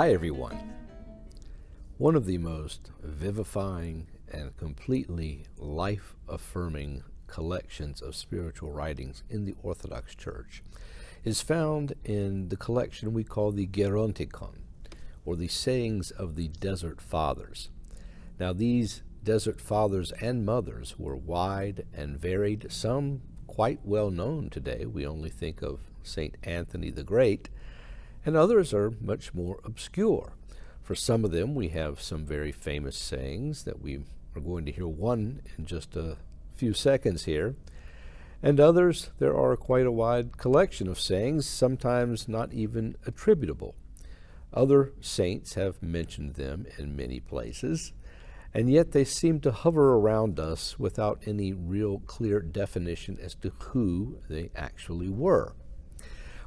Hi everyone. One of the most vivifying and completely life-affirming collections of spiritual writings in the Orthodox Church is found in the collection we call the Gerontikon, or the Sayings of the Desert Fathers. Now these Desert Fathers and Mothers were wide and varied, some quite well known today. We only think of St. Anthony the Great, and others are much more obscure. For some of them, we have some very famous sayings that we are going to hear one in just a few seconds here. And others, there are quite a wide collection of sayings, sometimes not even attributable. Other saints have mentioned them in many places, and yet they seem to hover around us without any real clear definition as to who they actually were.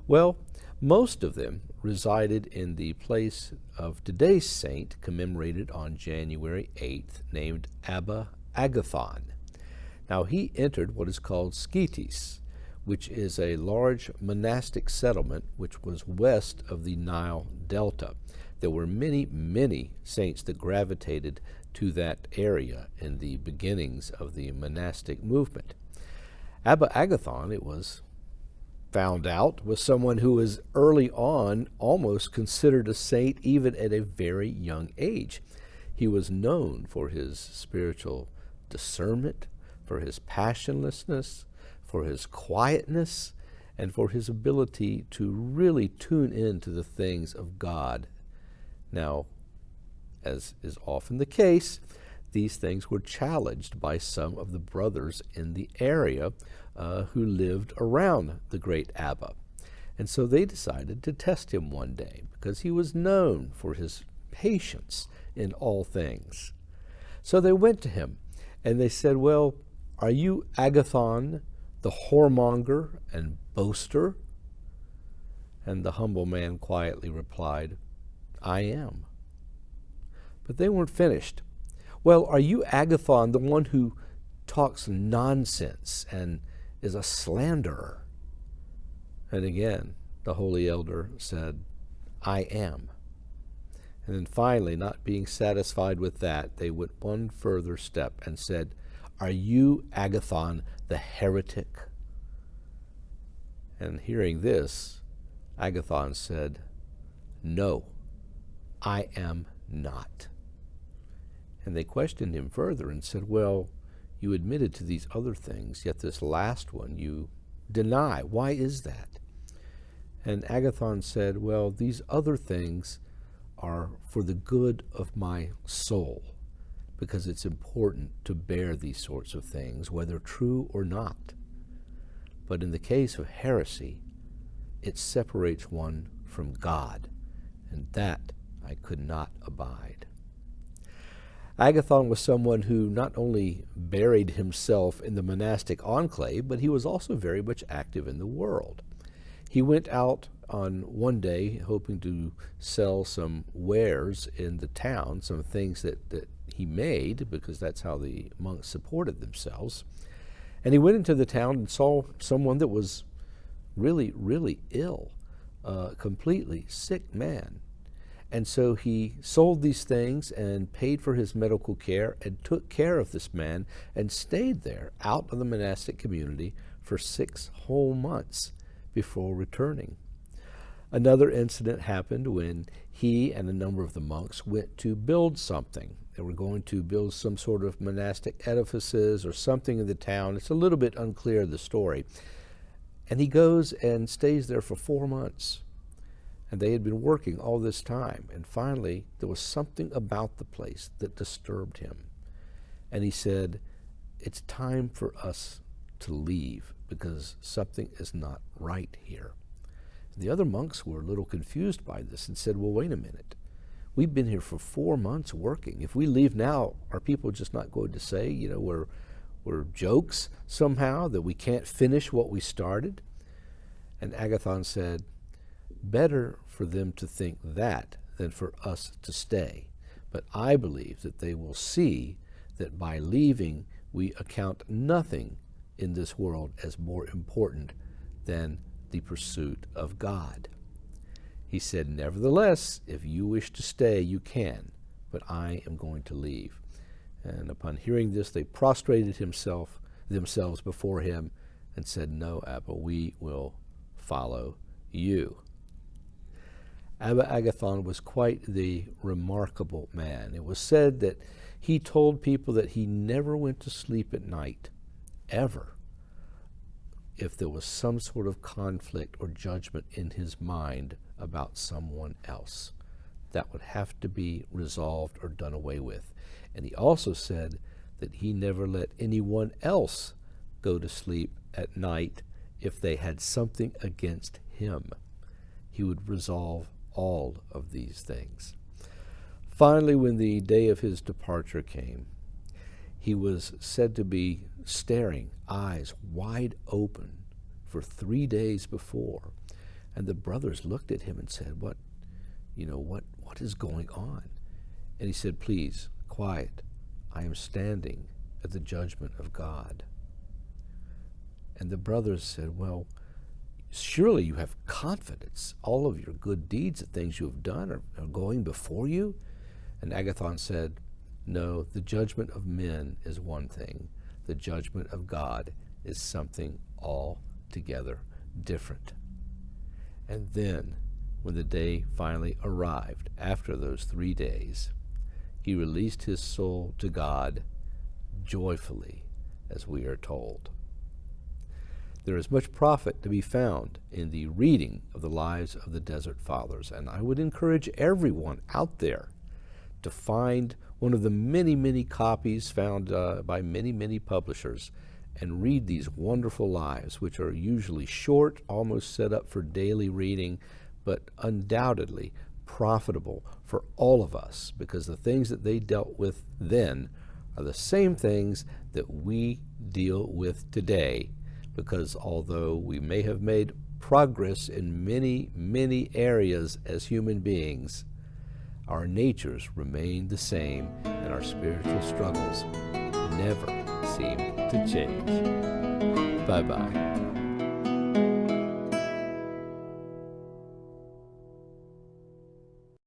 Well, most of them resided in the place of today's saint, commemorated on January 8th, named Abba Agathon. Now, he entered what is called Sketis, which is a large monastic settlement which was west of the Nile Delta. There were many, many saints that gravitated to that area in the beginnings of the monastic movement. Abba Agathon, it was found out, was someone who was early on almost considered a saint even at a very young age. He was known for his spiritual discernment, for his passionlessness, for his quietness, and for his ability to really tune into the things of God. Now, as is often the case, these things were challenged by some of the brothers in the area who lived around the great Abba. And so they decided to test him one day because he was known for his patience in all things. So they went to him and they said, "Well, are you Agathon, the whoremonger and boaster?" And the humble man quietly replied, "I am." But they weren't finished. "Well, are you Agathon, the one who talks nonsense and is a slanderer?" And again, the holy elder said, "I am." And then finally, not being satisfied with that, they went one further step and said, "Are you Agathon, the heretic?" And hearing this, Agathon said, "No, I am not." And they questioned him further and said, "Well, you admitted to these other things, yet this last one you deny. Why is that?" And Agathon said, "Well, these other things are for the good of my soul, because it's important to bear these sorts of things, whether true or not. But in the case of heresy, it separates one from God, and that I could not abide." Agathon was someone who not only buried himself in the monastic enclave, but he was also very much active in the world. He went out on one day hoping to sell some wares in the town, some things that he made, because that's how the monks supported themselves. And he went into the town and saw someone that was really, really ill, a completely sick man. And so he sold these things and paid for his medical care and took care of this man and stayed there out of the monastic community for 6 whole months before returning. Another incident happened when he and a number of the monks went to build something. They were going to build some sort of monastic edifices or something in the town. It's a little bit unclear, the story. And he goes and stays there for 4 months. And they had been working all this time. And finally, there was something about the place that disturbed him. And he said, "It's time for us to leave because something is not right here." And the other monks were a little confused by this and said, "Well, wait a minute. We've been here for 4 months working. If we leave now, are people just not going to say, we're jokes somehow, that we can't finish what we started?" And Agathon said, "Better for them to think that than for us to stay. But I believe that they will see that by leaving, we account nothing in this world as more important than the pursuit of God." He said, "Nevertheless, if you wish to stay, you can, but I am going to leave." And upon hearing this, they prostrated themselves before him and said, "No, Abba, we will follow you." Abba Agathon was quite the remarkable man. It was said that he told people that he never went to sleep at night, ever, if there was some sort of conflict or judgment in his mind about someone else. That would have to be resolved or done away with. And he also said that he never let anyone else go to sleep at night if they had something against him. He would resolve all of these things. Finally, when the day of his departure came, he was said to be staring, eyes wide open, for 3 days before. And the brothers looked at him and said, what is going on? And he said, "Please, quiet. I am standing at the judgment of God." And the brothers said, "Well, surely you have confidence. All of your good deeds, the things you have done are going before you." And Agathon said, "No, the judgment of men is one thing. The judgment of God is something altogether different." And then, when the day finally arrived, after those 3 days, he released his soul to God joyfully, as we are told. There is much profit to be found in the reading of the lives of the Desert Fathers, and I would encourage everyone out there to find one of the many, many copies found by many, many publishers and read these wonderful lives, which are usually short, almost set up for daily reading, but undoubtedly profitable for all of us, because the things that they dealt with then are the same things that we deal with today, because although we may have made progress in many, many areas as human beings, our natures remain the same, and our spiritual struggles never seem to change. Bye-bye.